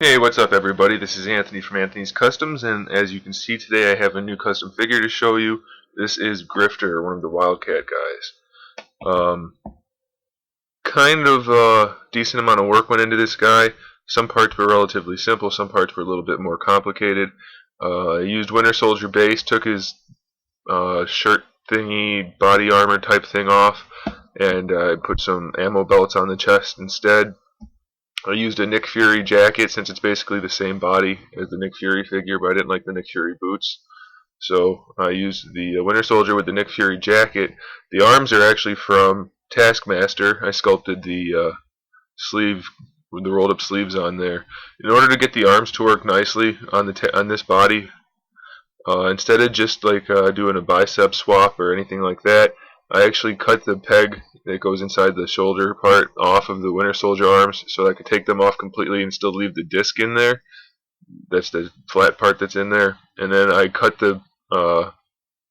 Hey, what's up everybody? This is Anthony from Anthony's Customs, and as you can see today I have a new custom figure to show you. This is Grifter, one of the Wildcat guys. Kind of decent amount of work went into this guy. Some parts were relatively simple, some parts were a little bit more complicated. I used Winter Soldier base, took his shirt thingy, body armor type thing off, and I put some ammo belts on the chest instead. I used a Nick Fury jacket since it's basically the same body as the Nick Fury figure, but I didn't like the Nick Fury boots. So I used the Winter Soldier with the Nick Fury jacket. The arms are actually from Taskmaster. I sculpted the sleeve with the rolled up sleeves on there. In order to get the arms to work nicely on this body, instead of just like doing a bicep swap or anything like that, I actually cut the peg that goes inside the shoulder part off of the Winter Soldier arms so I could take them off completely and still leave the disc in there. That's the flat part that's in there. And then I cut the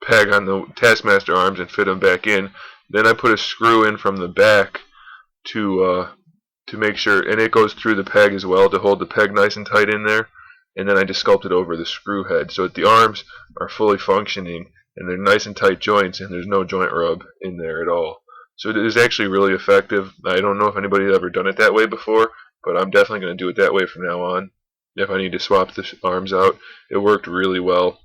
peg on the Taskmaster arms and fit them back in. Then I put a screw in from the back to make sure, and it goes through the peg as well to hold the peg nice and tight in there. And then I just sculpted over the screw head so that the arms are fully functioning and they're nice and tight joints and there's no joint rub in there at all. So it is actually really effective. I don't know if anybody's ever done it that way before, but I'm definitely going to do it that way from now on. If I need to swap the arms out, it worked really well,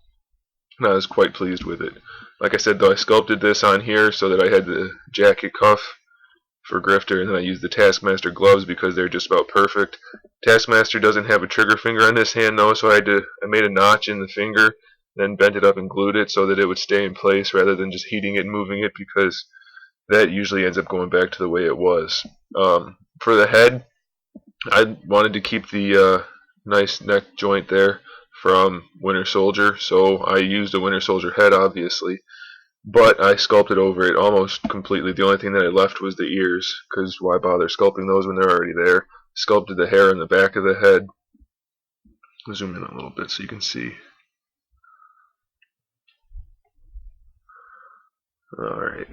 and I was quite pleased with it. Like I said, though, I sculpted this on here so that I had the jacket cuff for Grifter, and then I used the Taskmaster gloves because they're just about perfect. Taskmaster doesn't have a trigger finger on this hand though, so I made a notch in the finger, then bent it up and glued it so that it would stay in place rather than just heating it and moving it, because that usually ends up going back to the way it was. For the head, I wanted to keep the nice neck joint there from Winter Soldier, so I used a Winter Soldier head obviously, but I sculpted over it almost completely. The only thing that I left was the ears, because why bother sculpting those when they're already there. Sculpted the hair in the back of the head. I'll zoom in a little bit so you can see. Alright.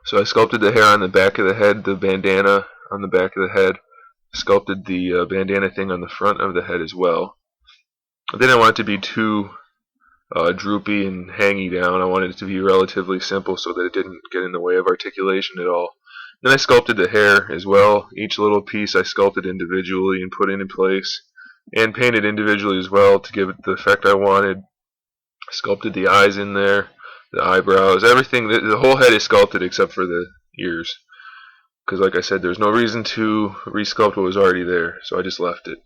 So I sculpted the hair on the back of the head, the bandana on the back of the head. Sculpted the bandana thing on the front of the head as well. I didn't want it to be too droopy and hangy down. I wanted it to be relatively simple so that it didn't get in the way of articulation at all. Then I sculpted the hair as well. Each little piece I sculpted individually and put in place, and painted individually as well to give it the effect I wanted. Sculpted the eyes in there, the eyebrows, everything. The whole head is sculpted except for the ears, because like I said, there's no reason to resculpt what was already there, so I just left it.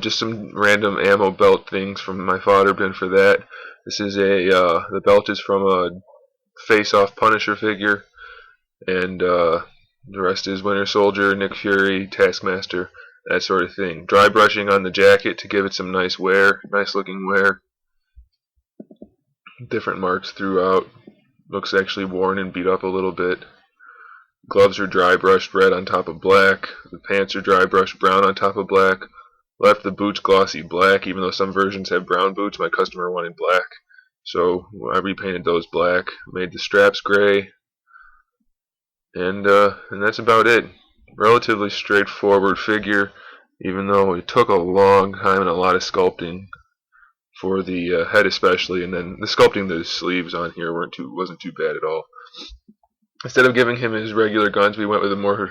Just some random ammo belt things from my fodder bin for that. This is the belt is from a face-off Punisher figure, and the rest is Winter Soldier, Nick Fury, Taskmaster, that sort of thing. Dry brushing on the jacket to give it some nice wear, nice looking wear. Different marks throughout. Looks actually worn and beat up a little bit. Gloves are dry brushed red on top of black. The pants are dry brushed brown on top of black. Left the boots glossy black, even though some versions have brown boots. My customer wanted black, so I repainted those black. Made the straps gray, and that's about it. Relatively straightforward figure, even though it took a long time and a lot of sculpting for the head especially, and then the sculpting the sleeves on here wasn't too bad at all. Instead of giving him his regular guns, we went with a more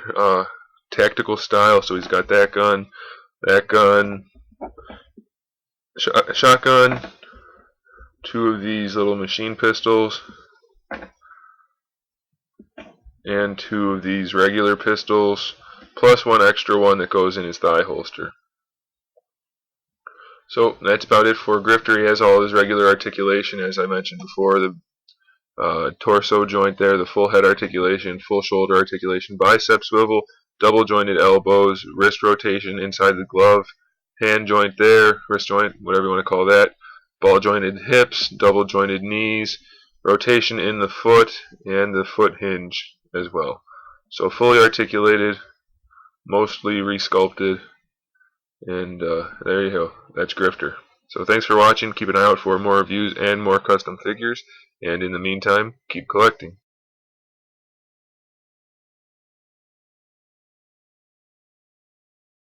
tactical style. So he's got that gun, shotgun, two of these little machine pistols, and two of these regular pistols, plus one extra one that goes in his thigh holster. So that's about it for Grifter. He has all his regular articulation, as I mentioned before. The torso joint there, the full head articulation, full shoulder articulation, bicep swivel, double jointed elbows, wrist rotation inside the glove, hand joint there, wrist joint, whatever you want to call that, ball jointed hips, double jointed knees, rotation in the foot, and the foot hinge as well. So fully articulated, mostly resculpted, and there you go. That's Grifter. So thanks for watching. Keep an eye out for more reviews and more custom figures. And in the meantime, keep collecting.